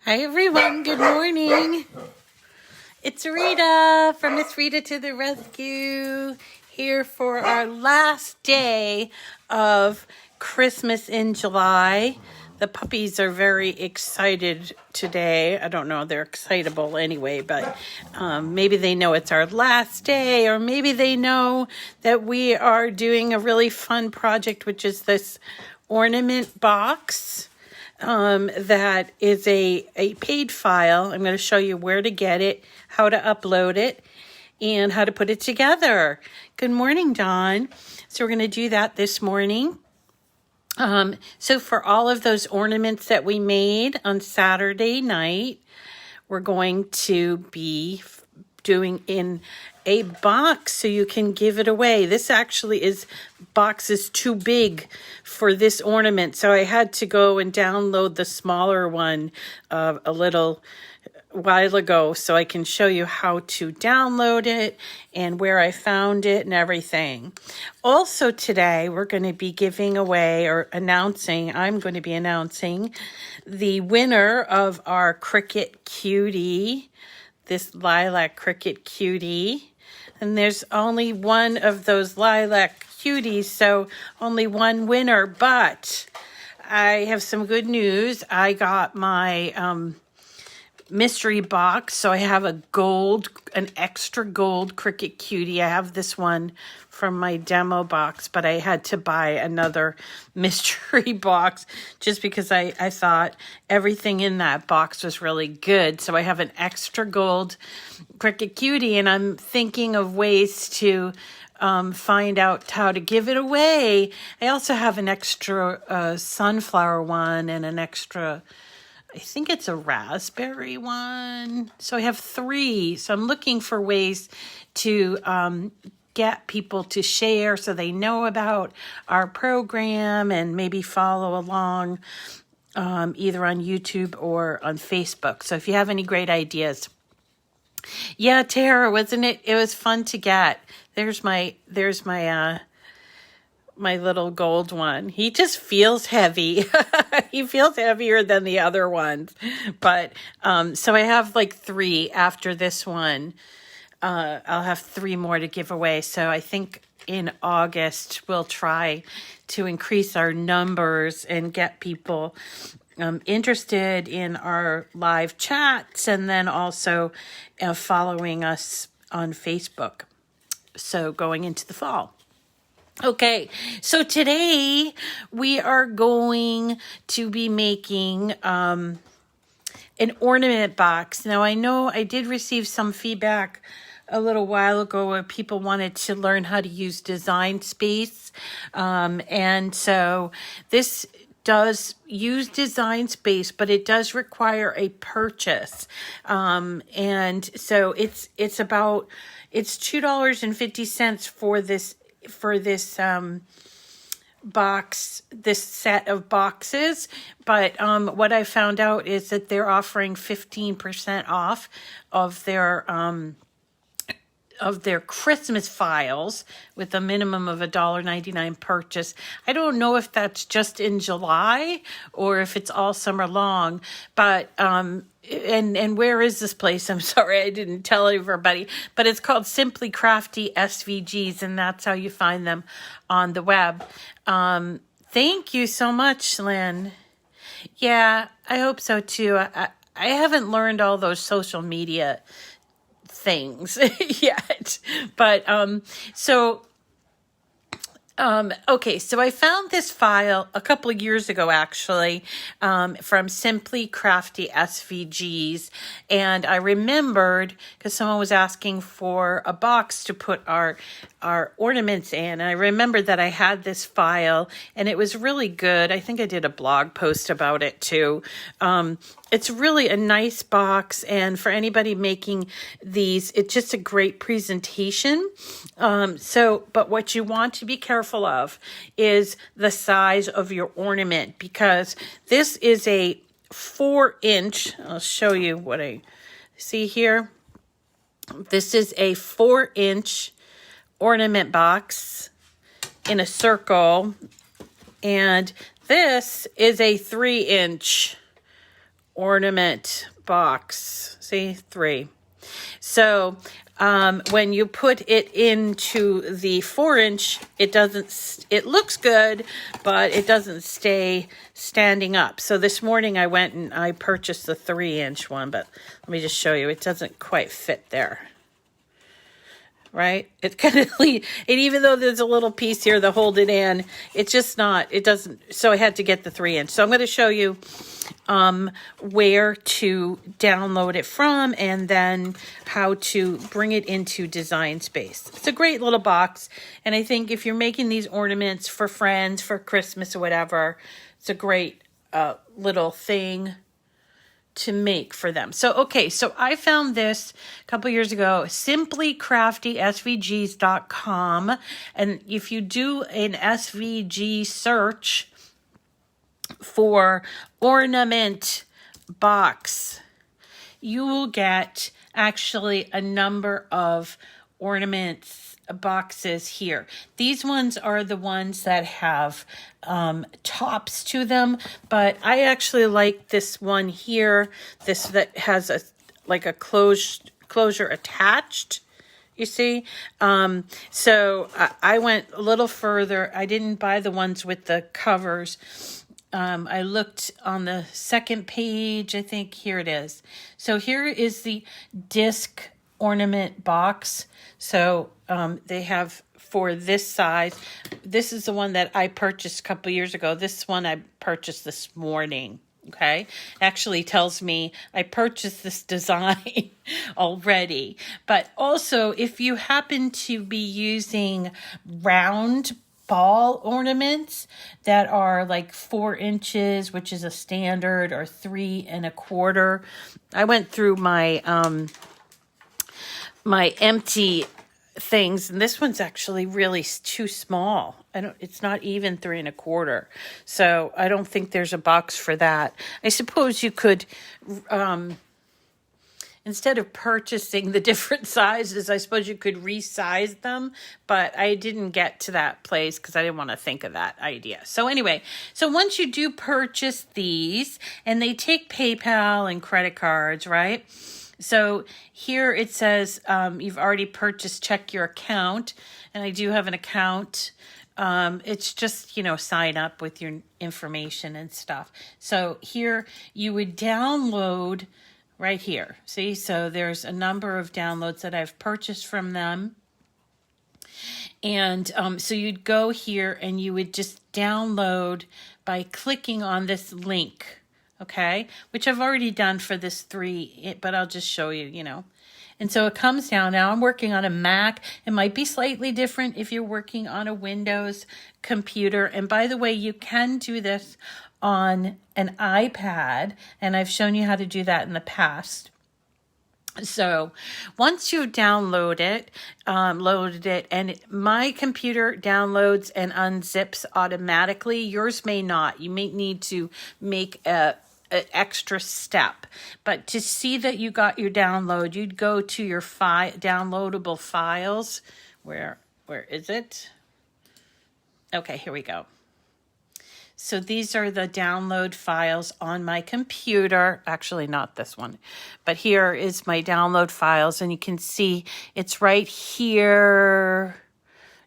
Hi everyone, good morning. It's Rita from Miss Rita to the Rescue, here for our last day of Christmas in July. The puppies are very excited today. I don't know, they're excitable anyway, but maybe they know it's our last day, or maybe they know that we are doing a really fun project, which is this Ornament Box. That is a paid file. I'm going to show you where to get it, how to upload it, and how to put it together. Good morning, Dawn. So we're going to do that this morning. So for all of those ornaments that we made on Saturday night, we're going to be doing in a box so you can give it away. This actually box is too big for this ornament, so I had to go and download the smaller one a little while ago so I can show you how to download it and where I found it and everything. Also today we're going to be giving away I'm going to be announcing the winner of our Cricut Cutie, this Lilac Cricut Cutie. And there's only one of those Lilac Cuties, so only one winner. But I have some good news. I got my mystery box, so I have an extra gold Cricut Cutie. I have this one from my demo box, but I had to buy another mystery box just because I thought everything in that box was really good. So I have an extra gold Cricut Cutie, and I'm thinking of ways to find out how to give it away. I also have an extra sunflower one and an extra, I think it's a raspberry one. So I have 3. So I'm looking for ways to get people to share so they know about our program and maybe follow along either on YouTube or on Facebook. So if you have any great ideas. Yeah, Tara, wasn't it? It was fun to get. There's my my little gold one. He just feels heavy. He feels heavier than the other ones. But so I have like 3 after this one. I'll have 3 more to give away. So I think in August we'll try to increase our numbers and get people interested in our live chats, and then also following us on Facebook. So going into the fall. Okay, so today we are going to be making an ornament box. Now I know I did receive some feedback a little while ago where people wanted to learn how to use Design Space. And so this does use Design Space, but it does require a purchase. And so it's $2.50 for this box, this set of boxes. But what I found out is that they're offering 15% off of their Christmas files with a minimum of $1.99 purchase. I don't know if that's just in July or if it's all summer long, but and where is this place? I'm sorry, I didn't tell everybody, but it's called Simply Crafty SVGs, and that's how you find them on the web. Thank you so much, Lynn. Yeah, I hope so too. I haven't learned all those social media things yet, but okay, so I found this file a couple of years ago, actually, from Simply Crafty SVGs, and I remembered because someone was asking for a box to put our ornaments in, and I remembered that I had this file, and it was really good. I think I did a blog post about it too. It's really a nice box, and for anybody making these, it's just a great presentation. But what you want to be careful of is the size of your ornament, because this is a 4-inch. I'll show you what I see here. This is a 4-inch ornament box in a circle, and this is a 3-inch Ornament Box. See, 3. So when you put it into the 4-inch, it looks good, but it doesn't stay standing up. So this morning I went and I purchased the 3-inch one, but let me just show you. It doesn't quite fit there. Right? It kind of, and even though there's a little piece here to hold it in, it's just not, it doesn't, so I had to get the 3-inch. So I'm going to show you where to download it from and then how to bring it into Design Space. It's a great little box, and I think if you're making these ornaments for friends, for Christmas or whatever, it's a great little thing to make for them. So, okay, so I found this a couple years ago, Simply Crafty SVGs.com. And if you do an SVG search for Ornament Box, you will get actually a number of ornaments boxes here. These ones are the ones that have tops to them, but I actually like this one here, this that has a closure attached, you see. So I went a little further. I didn't buy the ones with the covers. I looked on the second page, I think. Here it is. So here is the disc ornament box. So they have for this size. This is the one that I purchased a couple years ago. This one I purchased this morning. Okay, actually tells me I purchased this design already. But also, if you happen to be using round ball ornaments that are like 4 inches, which is a standard, or 3 1/4, I went through my my empty things, and this one's actually really too small. It's not even 3 1/4, so I don't think there's a box for that. I suppose you could instead of purchasing the different sizes, I suppose you could resize them, but I didn't get to that place because I didn't want to think of that idea. So anyway, so once you do purchase these, and they take PayPal and credit cards, right? So here it says you've already purchased, check your account. And I do have an account. It's just, sign up with your information and stuff. So here you would download right here. See, so there's a number of downloads that I've purchased from them. And so you'd go here and you would just download by clicking on this link. Okay, which I've already done for this 3, but I'll just show you, And so it comes down. Now I'm working on a Mac. It might be slightly different if you're working on a Windows computer. And by the way, you can do this on an iPad, and I've shown you how to do that in the past. So once you loaded it, and my computer downloads and unzips automatically. Yours may not. You may need to make an extra step. But to see that you got your download, you'd go to your downloadable files. Where is it? Okay, here we go. So these are the download files on my computer. Actually, not this one, but here is my download files, and you can see it's right here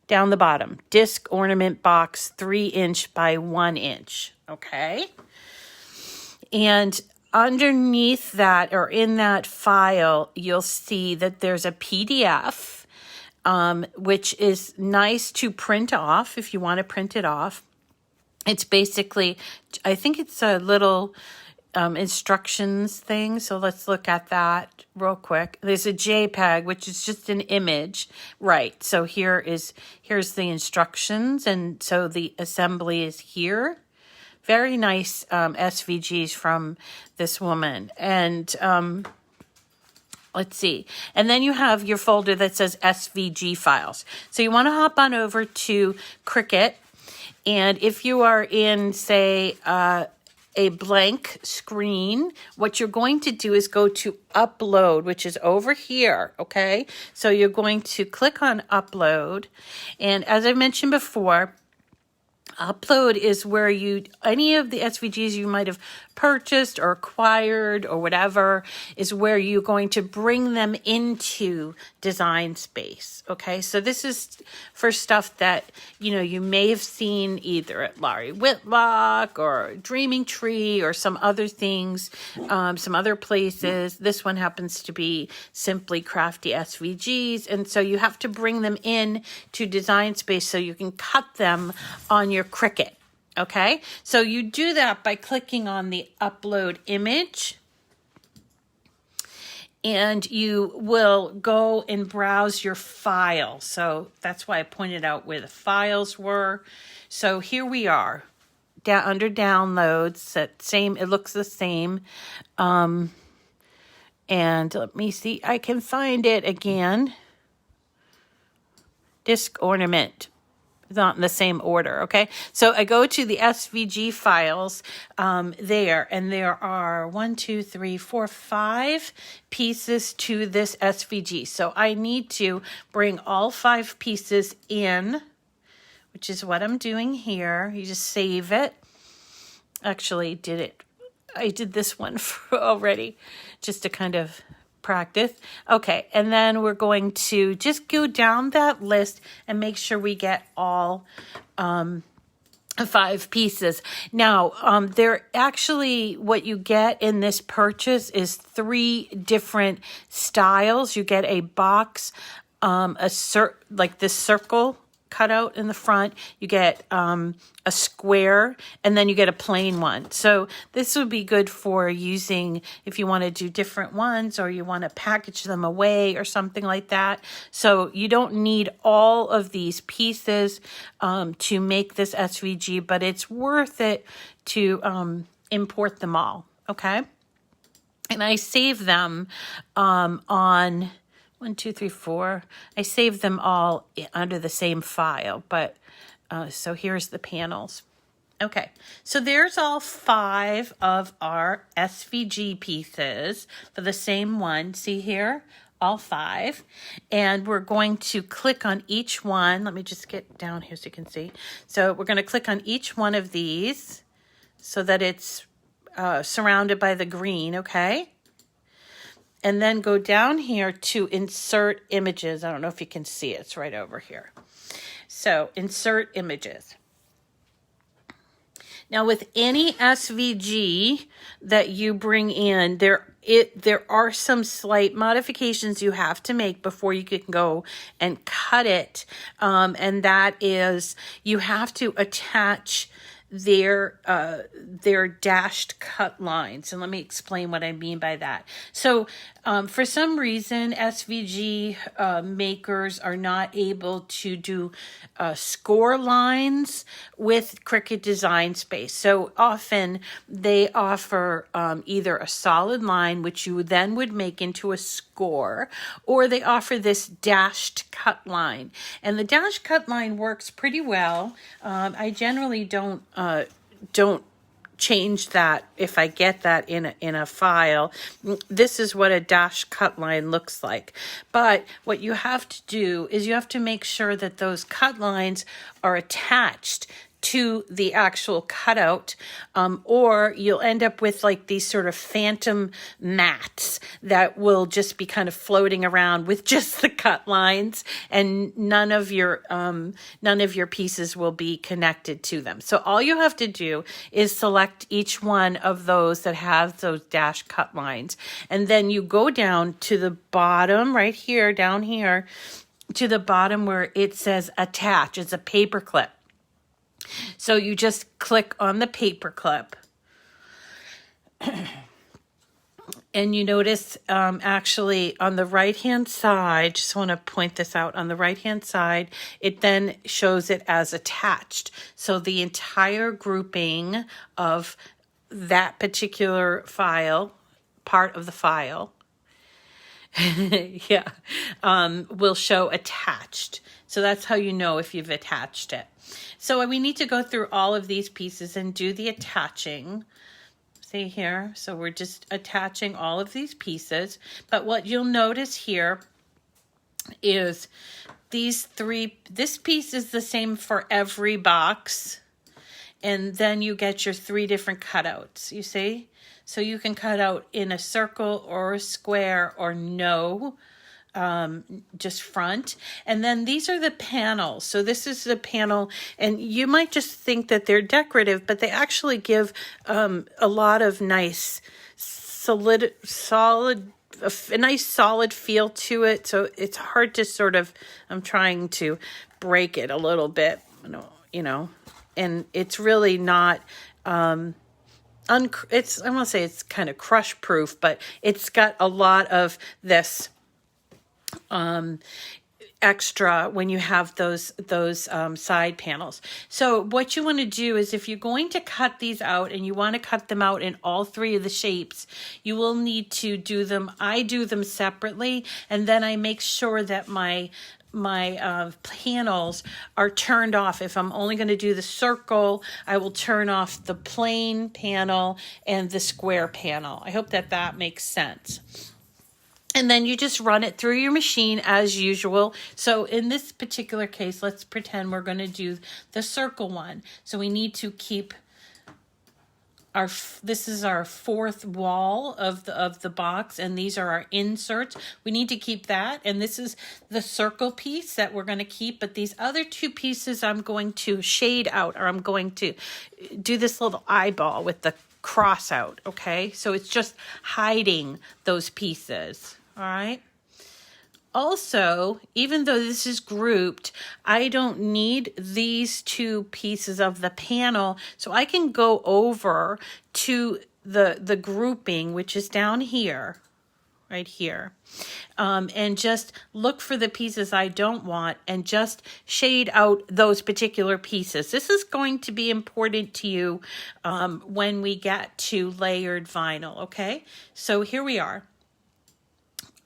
down the bottom. Disc Ornament Box 3-inch by 1 inch. Okay. And underneath that, or in that file, you'll see that there's a PDF, which is nice to print off if you want to print it off. It's basically, I think it's a little instructions thing. So let's look at that real quick. There's a JPEG, which is just an image. Right. So here's the instructions. And so the assembly is here. Very nice SVGs from this woman. And let's see. And then you have your folder that says SVG files. So you want to hop on over to Cricut. And if you are in, say, a blank screen, what you're going to do is go to upload, which is over here, okay? So you're going to click on upload. And as I mentioned before, upload is where any of the SVGs you might have purchased or acquired or whatever is where you're going to bring them into Design Space. Okay, so this is for stuff that, you know, you may have seen either at Larry Whitlock or Dreaming Tree or some other things, some other places. This one happens to be Simply Crafty SVGs, and so you have to bring them in to Design Space so you can cut them on your Cricut. Okay, so you do that by clicking on the upload image, and you will go and browse your file. So that's why I pointed out where the files were. So here we are, under downloads. It looks the same. And let me see, I can find it again. Disc ornament. Not in the same order, okay? So I go to the SVG files there, and there are 5 pieces to this SVG. So I need to bring all 5 pieces in, which is what I'm doing here. You just save it. Actually, I did this one already, just to kind of practice. Okay, and then we're going to just go down that list and make sure we get all 5 pieces. Now, they're actually, what you get in this purchase is 3 different styles. You get a box, like this circle cutout in the front, you get a square, and then you get a plain one. So this would be good for using if you want to do different ones or you want to package them away or something like that. So you don't need all of these pieces to make this SVG, but it's worth it to import them all, okay? And I save them on 1, 2, 3, 4. I saved them all under the same file, but so here's the panels. Okay, so there's all 5 of our SVG pieces for the same one. See here, all 5. And we're going to click on each one. Let me just get down here so you can see. So we're going to click on each one of these so that it's surrounded by the green, okay? And then go down here to insert images. I don't know if you can see it. It's right over here. So insert images. Now with any SVG that you bring in, there are some slight modifications you have to make before you can go and cut it. And that is, you have to attach their dashed cut lines. And let me explain what I mean by that. So for some reason, SVG makers are not able to do score lines with Cricut Design Space. So often they offer either a solid line, which you then would make into a score, or they offer this dashed cut line. And the dashed cut line works pretty well. I generally don't change that if I get that in a file. This is what a dash cut line looks like. But what you have to do is you have to make sure that those cut lines are attached to the actual cutout, or you'll end up with like these sort of phantom mats that will just be kind of floating around with just the cut lines, and none of your pieces will be connected to them. So all you have to do is select each one of those that have those dash cut lines, and then you go down to the bottom right here, down here to the bottom where it says attach. It's a paper clip. So you just click on the paper clip, and you notice actually on the right hand side, just want to point this out, on the right hand side, it then shows it as attached. So the entire grouping of that particular file, part of the file, will show attached. So that's how you know if you've attached it. So we need to go through all of these pieces and do the attaching. See here? So we're just attaching all of these pieces. But what you'll notice here is this piece is the same for every box. And then you get your 3 different cutouts, you see? So you can cut out in a circle or a square or no, just front. And then these are the panels. So this is the panel, and you might just think that they're decorative, but they actually give a lot of nice a nice solid feel to it. So it's hard to sort of, I'm trying to break it a little bit, you know, and it's really not, I want to say it's kind of crush proof, but it's got a lot of this extra when you have those side panels. So what you want to do is, if you're going to cut these out and you want to cut them out in all three of the shapes, you will need to do them. I do them separately, and then I make sure that my panels are turned off. If I'm only going to do the circle, I will turn off the plain panel and the square panel. I hope that makes sense. And then you just run it through your machine as usual. So in this particular case, let's pretend we're going to do the circle one. So we need to keep this is our fourth wall of the box, and these are our inserts. We need to keep that, and this is the circle piece that we're going to keep, but these other two pieces I'm going to shade out, or I'm going to do this little eyeball with the cross out, okay? So it's just hiding those pieces, all right? Also, even though this is grouped, I don't need these two pieces of the panel, so I can go over to the grouping, which is down here, right here, and just look for the pieces I don't want and just shade out those particular pieces. This is going to be important to you when we get to layered vinyl, okay? So here we are.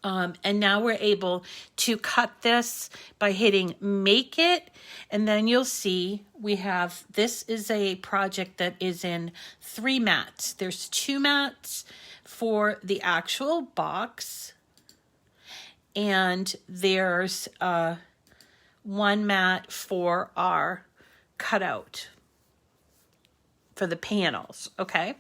And now we're able to cut this by hitting make it, and then you'll see we have, this is a project that is in 3 mats. There's 2 mats for the actual box, and there's 1 mat for our cutout for the panels, okay?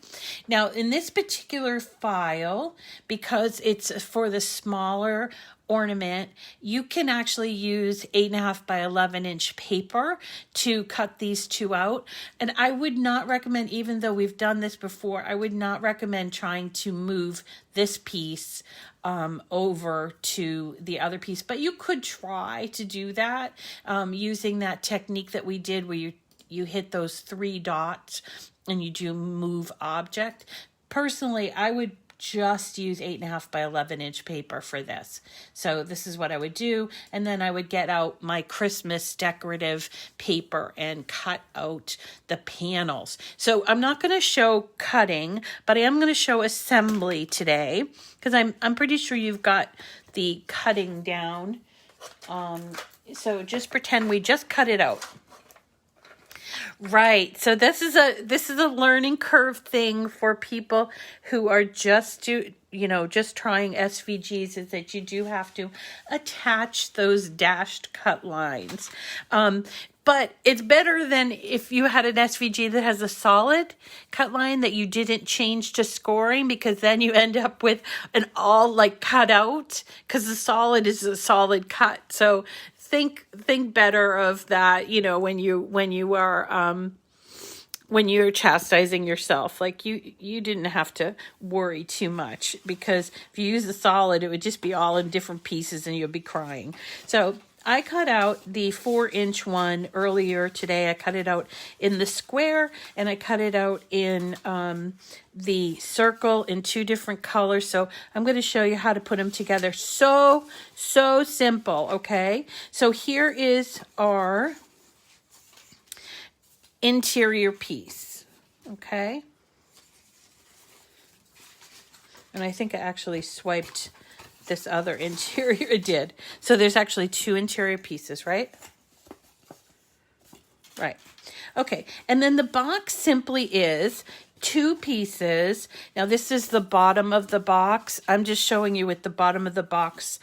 Now, in this particular file, because it's for the smaller ornament, you can actually use 8.5 by 11 inch paper to cut these two out. And I would not recommend, even though we've done this before, I would not recommend trying to move this piece over to the other piece. But you could try to do that using that technique that we did where you hit those 3 dots and you do move object. Personally, I would just use 8.5 by 11 inch paper for this. So this is what I would do. And then I would get out my Christmas decorative paper and cut out the panels. So I'm not going to show cutting, but I am going to show assembly today, because I'm pretty sure you've got the cutting down. So just pretend we just cut it out. Right. So this is a learning curve thing for people who are just trying SVGs, is that you do have to attach those dashed cut lines. But it's better than if you had an SVG that has a solid cut line that you didn't change to scoring, because then you end up with an all like cut out, because the solid is a solid cut. So think better of that, when you're chastising yourself. Like you didn't have to worry too much, because if you use the solid, it would just be all in different pieces and you'll be crying. So I cut out the 4-inch one earlier today. I cut it out in the square, and I cut it out in the circle in 2 different colors. So I'm going to show you how to put them together. So simple, okay? So here is our interior piece, okay? And I think I actually swiped this other interior. It did. So there's actually 2 interior pieces, right? Right. Okay. And then the box simply is 2 pieces. Now this is the bottom of the box. I'm just showing you what the bottom of the box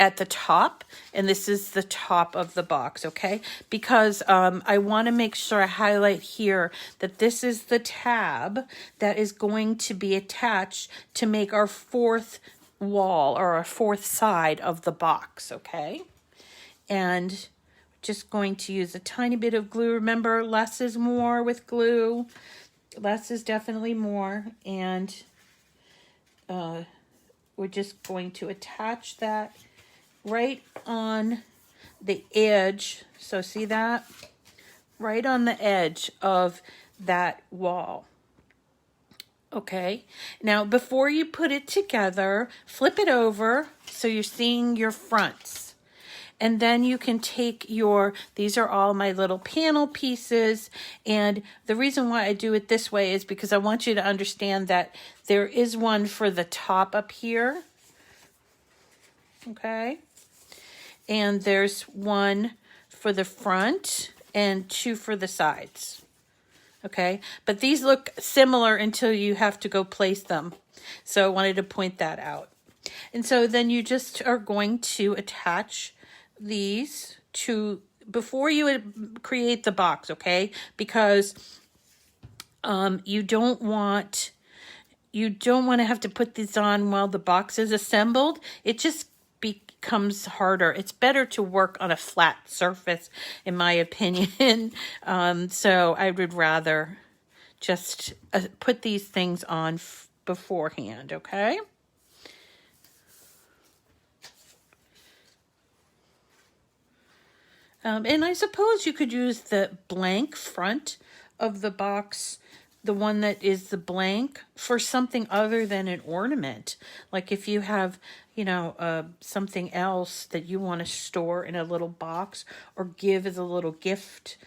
at the top, and this is the top of the box, okay? Because I want to make sure I highlight here that this is the tab that is going to be attached to make our fourth wall or our fourth side of the box, okay? And just going to use a tiny bit of glue. Remember, less is more with glue. Less is definitely more. And we're just going to attach that right on the edge. So see that? Right on the edge of that wall. Okay, now before you put it together, flip it over so you're seeing your fronts. And then you can take these are all my little panel pieces. And the reason why I do it this way is because I want you to understand that there is one for the top up here. Okay. And there's one for the front and two for the sides. Okay, but these look similar until you have to go place them. So I wanted to point that out. And so then you just are going to attach these to, before you create the box, okay? Because you don't want to have to put these on while the box is assembled. It just becomes harder. It's better to work on a flat surface, in my opinion. So I would rather just put these things on beforehand, okay? And I suppose you could use the blank front of the box, the one that is the blank, for something other than an ornament. Like if you have, you know, something else that you want to store in a little box or give as a little gift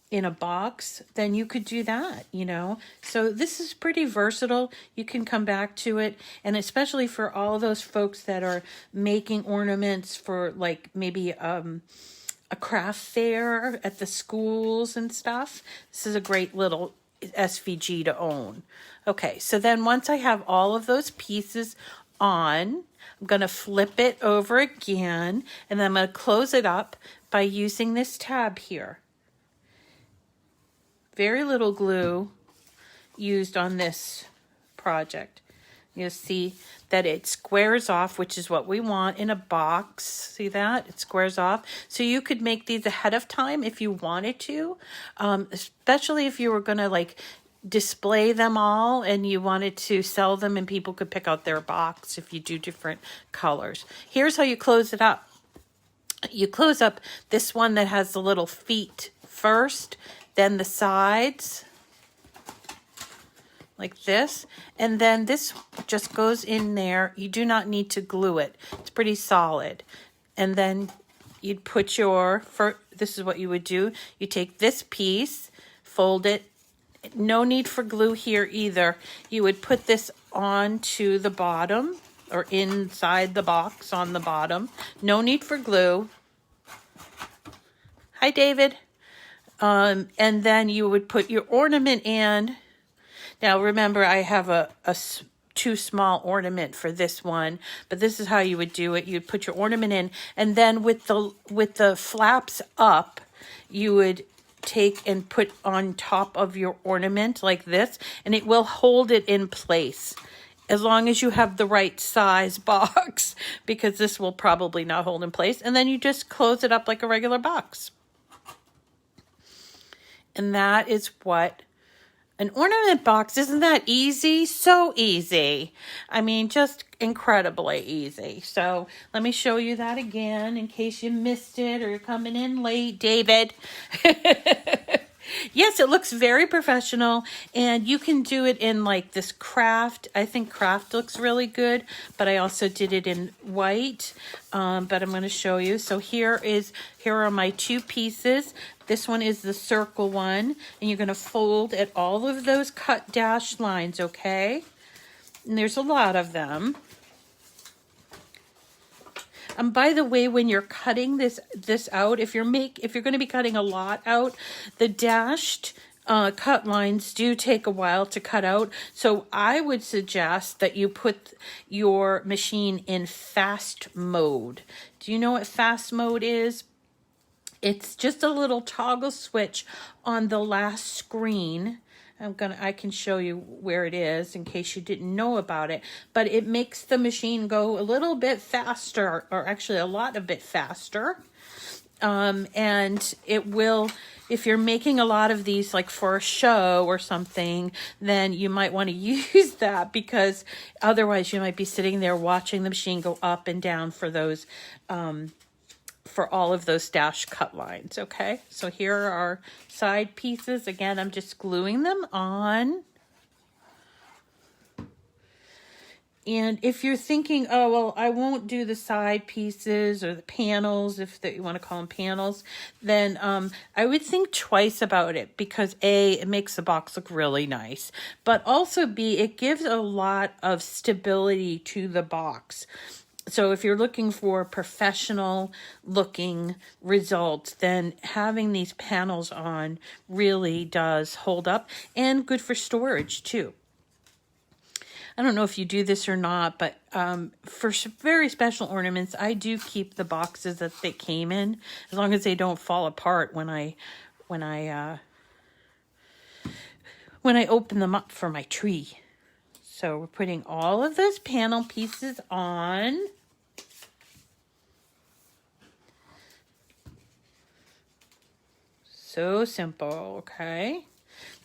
in a box, then you could do that, you know. So this is pretty versatile. You can come back to it. And especially for all those folks that are making ornaments for like maybe a craft fair at the schools and stuff, this is a great little SVG to own. Okay, so then once I have all of those pieces on, I'm going to flip it over again, and then I'm going to close it up by using this tab here. Very little glue used on this project. You'll see that it squares off, which is what we want in a box. See that? It squares off. So you could make these ahead of time if you wanted to, especially if you were going to like display them all and you wanted to sell them and people could pick out their box if you do different colors. Here's how you close it up. You close up this one that has the little feet first, then the sides, like this, and then this just goes in there. You do not need to glue it. It's pretty solid. And then you'd put this is what you would do. You take this piece, fold it. No need for glue here either. You would put this onto the bottom or inside the box on the bottom. No need for glue. Hi, David. And then you would put your ornament in. Now, remember, I have a too small ornament for this one, but this is how you would do it. You'd put your ornament in, and then with the flaps up, you would take and put on top of your ornament like this, and it will hold it in place as long as you have the right size box, because this will probably not hold in place. And then you just close it up like a regular box. And that is what an ornament box, isn't that easy? So easy. I mean, just incredibly easy. So let me show you that again in case you missed it or you're coming in late, David. Yes, it looks very professional, and you can do it in like this craft. I think craft looks really good, but I also did it in white, but I'm going to show you. So here are my two pieces. This one is the circle one, and you're going to fold at all of those cut dashed lines, okay? And there's a lot of them. And by the way, when you're cutting this out, if you're going to be cutting a lot out, the dashed cut lines do take a while to cut out. So I would suggest that you put your machine in fast mode. Do you know what fast mode is? It's just a little toggle switch on the last screen. I can show you where it is in case you didn't know about it, but it makes the machine go a little bit faster, or actually a lot a bit faster. And it will, if you're making a lot of these like for a show or something, then you might want to use that, because otherwise you might be sitting there watching the machine go up and down for those, for all of those dash cut lines. Okay, so here are our side pieces. Again, I'm just gluing them on. And if you're thinking, oh, well, I won't do the side pieces or the panels, if you want to call them panels, then I would think twice about it, because A, it makes the box look really nice, but also B, it gives a lot of stability to the box. So if you're looking for professional looking results, then having these panels on really does hold up, and good for storage too. I don't know if you do this or not, but for very special ornaments, I do keep the boxes that they came in, as long as they don't fall apart when I open them up for my tree. So we're putting all of those panel pieces on. So simple, okay?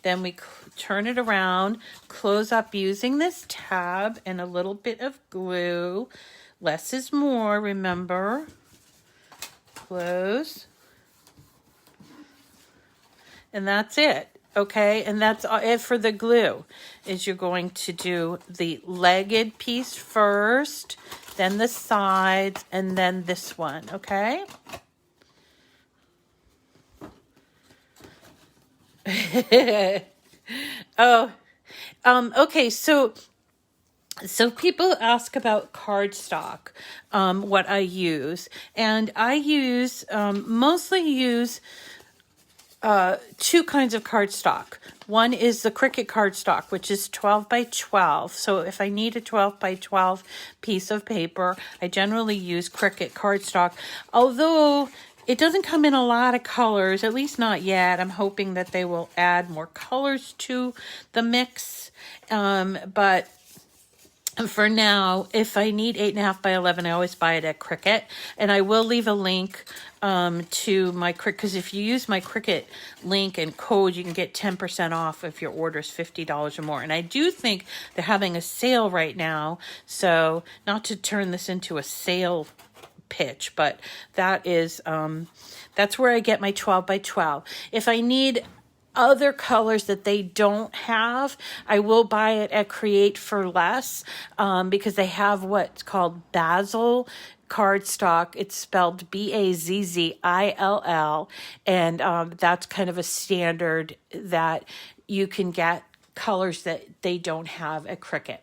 Then we turn it around, close up using this tab and a little bit of glue. Less is more, remember. Close. And that's it, okay? And that's it for the glue, is you're going to do the legged piece first, then the sides, and then this one, okay? Okay, so people ask about cardstock, what I use, and I mostly use two kinds of cardstock. One is the Cricut cardstock, which is 12 by 12. So if I need a 12 by 12 piece of paper, I generally use Cricut cardstock, although it doesn't come in a lot of colors, at least not yet. I'm hoping that they will add more colors to the mix. But for now, if I need 8.5 by 11, I always buy it at Cricut. And I will leave a link to my Cricut, because if you use my Cricut link and code, you can get 10% off if your order is $50 or more. And I do think they're having a sale right now. So not to turn this into a sale pitch, but that is that's where I get my 12 by 12. If I need other colors that they don't have, I will buy it at Create for less, because they have what's called Basil cardstock. It's spelled Bazzil, and that's kind of a standard that you can get colors that they don't have at Cricut.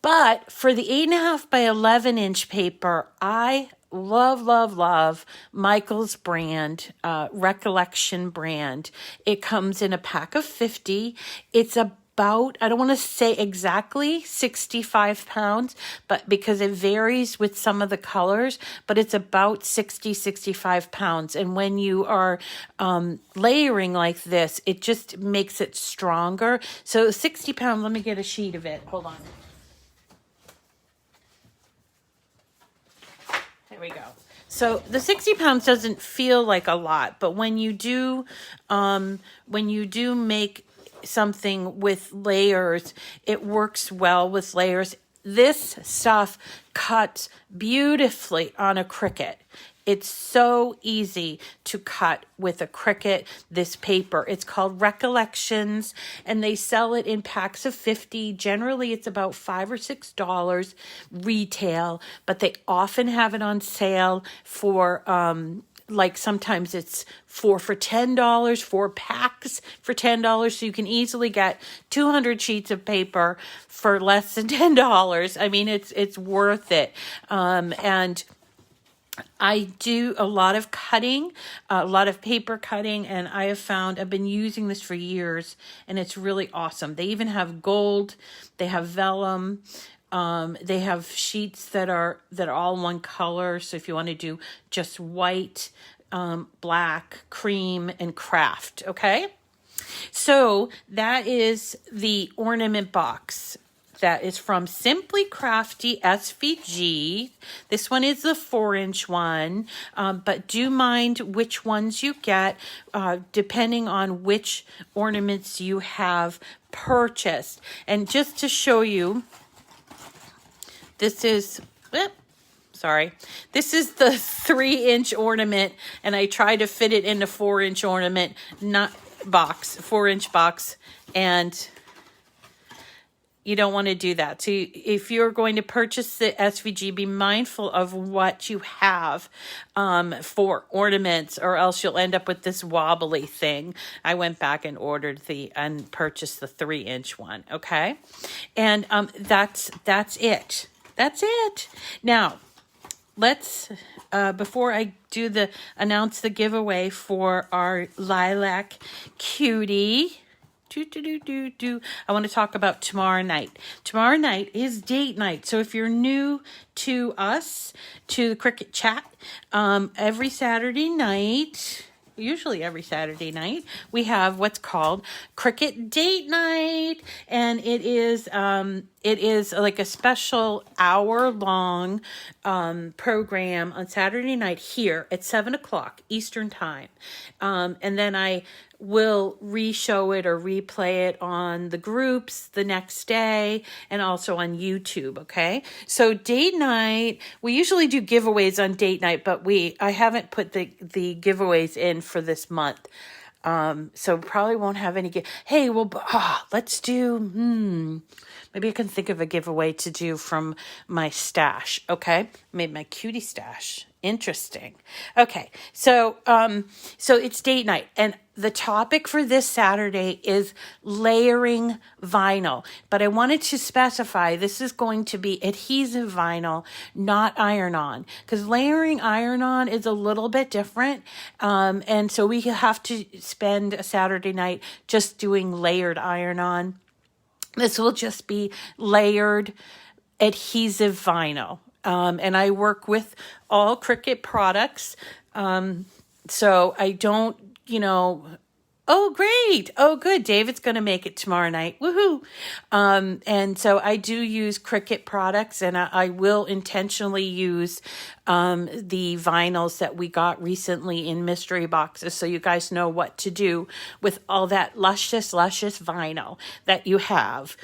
But for the 8.5 by 11 inch paper, I love Michael's brand, Recollection brand. It comes in a pack of 50. It's about, I don't want to say exactly 65 pounds, but because it varies with some of the colors, but it's about 65 pounds. And when you are layering like this, it just makes it stronger. So 60 pounds, let me get a sheet of it. Hold on. There we go. So the 60 pounds doesn't feel like a lot, but when you do make something with layers, it works well with layers. This stuff cuts beautifully on a Cricut. It's so easy to cut with a Cricut, this paper. It's called Recollections, and they sell it in packs of 50. Generally, it's about $5 or $6 retail, but they often have it on sale for, like sometimes it's 4 for $10, 4 packs for $10. So you can easily get 200 sheets of paper for less than $10. I mean, it's worth it. And I do a lot of cutting, a lot of paper cutting, and I have found I've been using this for years, and it's really awesome. They even have gold, they have vellum, they have sheets that are all one color. So if you want to do just white, black, cream, and craft, okay? So that is the ornament box. That is from Simply Crafty SVG. This one is the 4-inch one, but do mind which ones you get, depending on which ornaments you have purchased. And just to show you, this is, this is the 3-inch ornament, and I try to fit it in the 4-inch ornament, not box, 4-inch box, and you don't want to do that. So if you're going to purchase the SVG, be mindful of what you have for ornaments, or else you'll end up with this wobbly thing. I went back and purchased the 3-inch one, okay? And that's it. That's it. Now, let's, before I announce the giveaway for our Lilac Cutie, I want to talk about tomorrow night. Tomorrow night is date night. So if you're new to us, to the Cricut Chat, every Saturday night, usually every Saturday night, we have what's called Cricut Date Night, and it is like a special hour-long program on Saturday night here at 7 o'clock Eastern Time, and then I will re-show it or replay it on the groups the next day, and also on YouTube, okay? So date night, we usually do giveaways on date night, but I haven't put the giveaways in for this month. So probably won't have any. Hey, well, let's do, maybe I can think of a giveaway to do from my stash, okay? Made my cutie stash. Interesting. Okay, so it's date night, and the topic for this Saturday is layering vinyl. But I wanted to specify this is going to be adhesive vinyl, not iron-on, because layering iron-on is a little bit different, and so we have to spend a Saturday night just doing layered iron-on. This will just be layered adhesive vinyl. And I work with all Cricut products. So I don't, oh, great. Oh, good. David's going to make it tomorrow night. Woohoo. And so I do use Cricut products, and I will intentionally use the vinyls that we got recently in mystery boxes, so you guys know what to do with all that luscious vinyl that you have.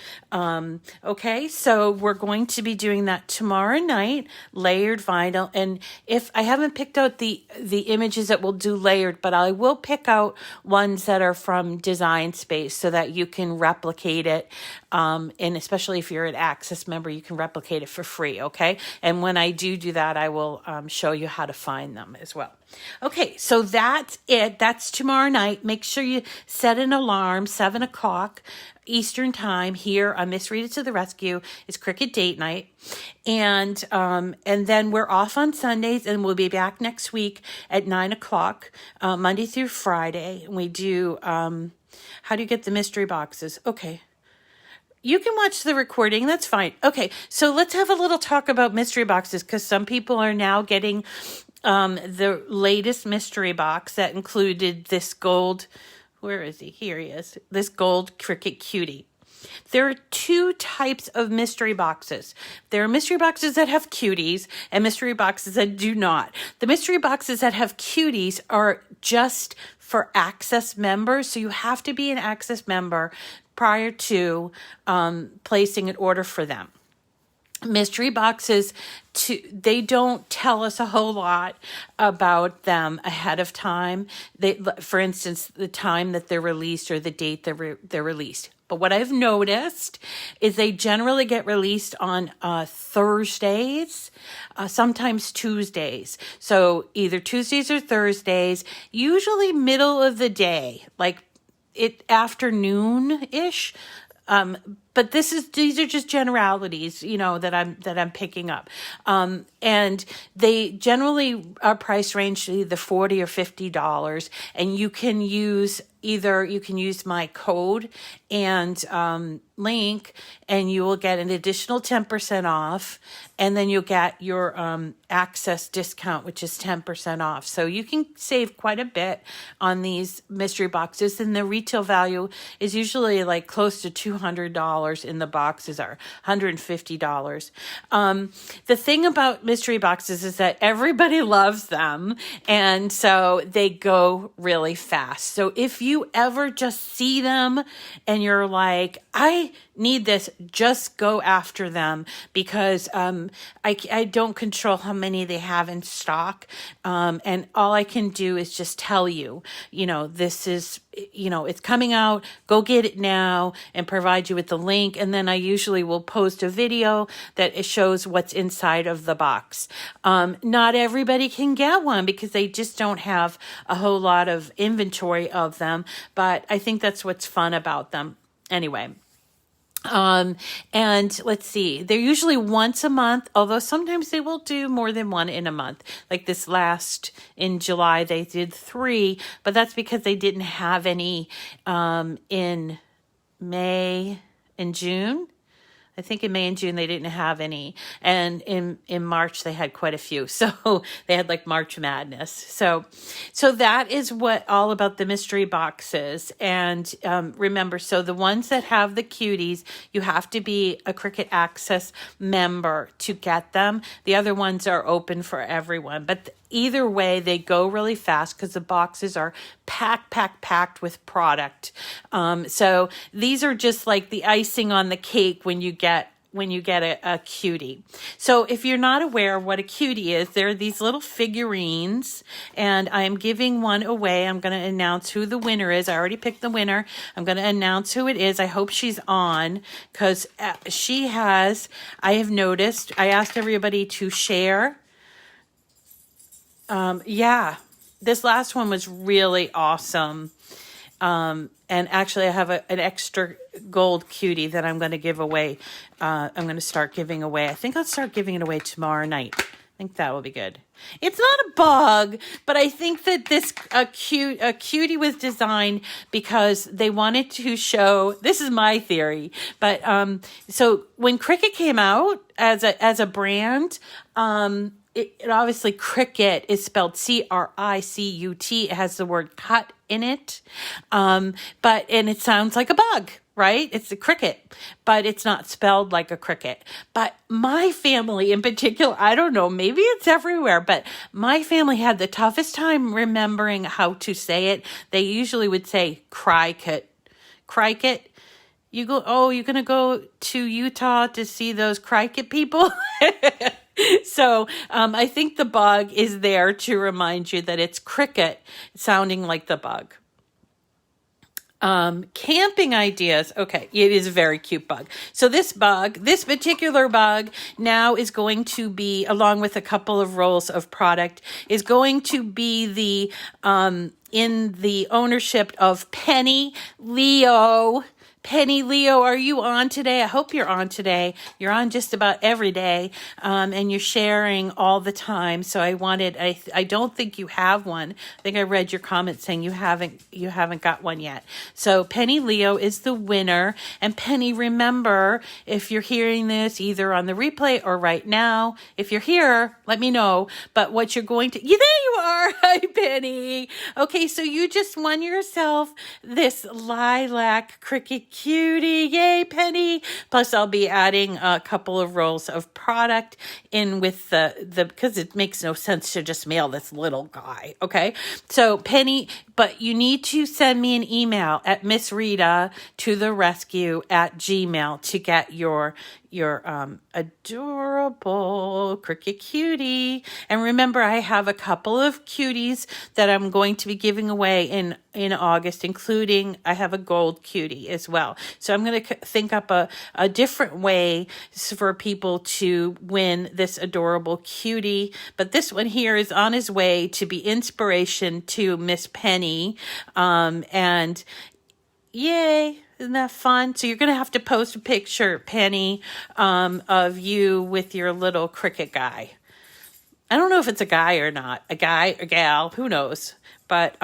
Okay, so we're going to be doing that tomorrow night, layered vinyl. And if I haven't picked out the images that we'll do layered, but I will pick out ones that are from Design Space so that you can replicate it. And especially if you're an Access member, you can replicate it for free, okay? And when I do that, I will show you how to find them as well. Okay, so that's it. That's tomorrow night. Make sure you set an alarm, 7 o'clock Eastern Time here on Miss Rita to the Rescue. It's Cricut Date Night. And then we're off on Sundays, and we'll be back next week at 9 o'clock, Monday through Friday. We do, how do you get the mystery boxes? Okay. You can watch the recording. That's fine. Okay, so let's have a little talk about mystery boxes, because some people are now getting the latest mystery box that included this gold. Where is he? Here he is. This gold Cricut Cutie. There are two types of mystery boxes. There are mystery boxes that have cuties and mystery boxes that do not. The mystery boxes that have cuties are just for Access members, so you have to be an Access member prior to placing an order for them. Mystery boxes, they don't tell us a whole lot about them ahead of time. For instance, the time that they're released or the date they're released. But what I've noticed is they generally get released on Thursdays, sometimes Tuesdays. So either Tuesdays or Thursdays, usually middle of the day, like afternoon-ish. but these are just generalities, you know, that I'm picking up. And they generally are price range either $40 or $50, and you can use my code and link, and you will get an additional 10% off, and then you'll get your access discount, which is 10% off. So you can save quite a bit on these mystery boxes, and the retail value is usually like close to $200, and the boxes are $150. The thing about mystery boxes is that everybody loves them, and so they go really fast. So if you ever just see them and you're like, I need this, just go after them, because I don't control how many they have in stock, and all I can do is just tell you, you know, this is, you know, it's coming out, go get it now, and provide you with the link. And then I usually will post a video that it shows what's inside of the box. Not everybody can get one because they just don't have a whole lot of inventory of them, but I think that's what's fun about them. Anyway. And let's see, they're usually once a month, although sometimes they will do more than one in a month. Like in July, they did 3, but that's because they didn't have any, in May and June. I think in May and June they didn't have any, and in March they had quite a few. So they had like March Madness. So that is what all about the mystery boxes. And remember, so the ones that have the cuties, you have to be a Cricut Access member to get them. The other ones are open for everyone, but either way, they go really fast because the boxes are packed with product. So these are just like the icing on the cake when you get a cutie. So if you're not aware of what a cutie is, there are these little figurines, and I'm giving one away. I'm going to announce who the winner is. I already picked the winner. I'm going to announce who it is. I hope she's on, because I have noticed, I asked everybody to share. This last one was really awesome. And actually I have an extra gold cutie that I'm going to give away. I'm going to start giving away. I think I'll start giving it away tomorrow night. I think that will be good. It's not a bug, but I think that a cutie was designed because they wanted to show, this is my theory, but so when Cricut came out as a brand, it obviously, Cricut is spelled Cricut. It has the word cut in it. And it sounds like a bug, right? It's a cricket, but it's not spelled like a cricket. But my family in particular, I don't know, maybe it's everywhere, but my family had the toughest time remembering how to say it. They usually would say Cricut. Cricut. You're going to go to Utah to see those Cricut people? So I think the bug is there to remind you that it's Cricut sounding like the bug. Camping ideas. Okay, it is a very cute bug. So this particular bug now is going to be, along with a couple of rolls of product, is going to be in the ownership of Penny Leo. Penny Leo, are you on today? I hope you're on today. You're on just about every day, and you're sharing all the time. So I don't think you have one. I think I read your comment saying you haven't got one yet. So Penny Leo is the winner. And Penny, remember, if you're hearing this either on the replay or right now, if you're here, let me know. But what you're going to, there you are. Hi, Penny. Okay, so you just won yourself this Lilac Cricut Cutie. Yay, Penny. Plus I'll be adding a couple of rolls of product in with because it makes no sense to just mail this little guy. Okay. So Penny, but you need to send me an email at Miss Rita to the rescue @gmail to get your adorable Cricut Cutie. And remember, I have a couple of cuties that I'm going to be giving away in August, including I have a gold cutie as well. So I'm going to think up a different way for people to win this adorable cutie. But this one here is on his way to be inspiration to Miss Penny. And yay. Isn't that fun? So you're going to have to post a picture, Penny, of you with your little Cricut guy. I don't know if it's a guy or not. A guy, a gal, who knows? But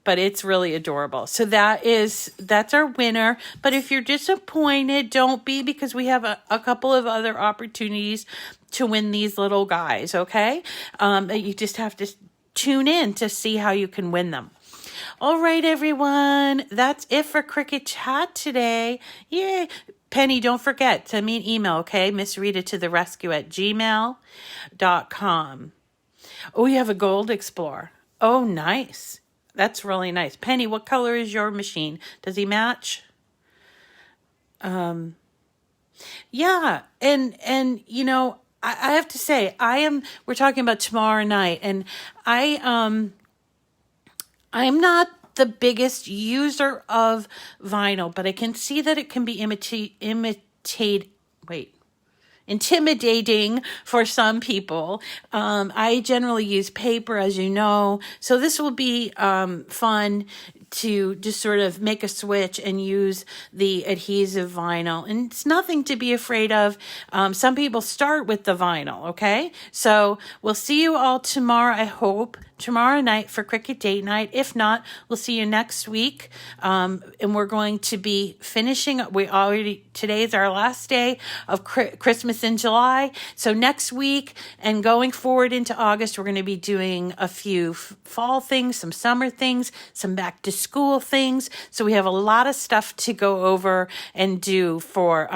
it's really adorable. So that's our winner. But if you're disappointed, don't be, because we have a couple of other opportunities to win these little guys, okay? You just have to tune in to see how you can win them. All right, everyone. That's it for Cricut Chat today. Yay. Penny, don't forget, send me an email, okay? Miss Rita to the rescue at gmail.com. Oh, you have a gold explorer. Oh, nice. That's really nice. Penny, what color is your machine? Does he match? Yeah. And you know, I have to say, we're talking about tomorrow night, and I'm not the biggest user of vinyl, but I can see that it can be intimidating for some people. I generally use paper, as you know, so this will be fun to just sort of make a switch and use the adhesive vinyl. And it's nothing to be afraid of. Some people start with the vinyl, okay? So we'll see you all tomorrow, I hope, tomorrow night for Cricut Date Night. If not, we'll see you next week. And we're going to be finishing. Today is our last day of Christmas in July. So next week and going forward into August, we're going to be doing a few fall things, some summer things, some back to school things. So we have a lot of stuff to go over and do for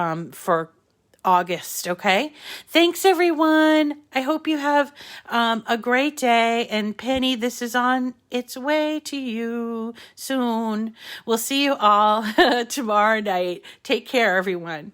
August, okay? Thanks, everyone. I hope you have a great day. And Penny, this is on its way to you soon. We'll see you all tomorrow night. Take care, everyone.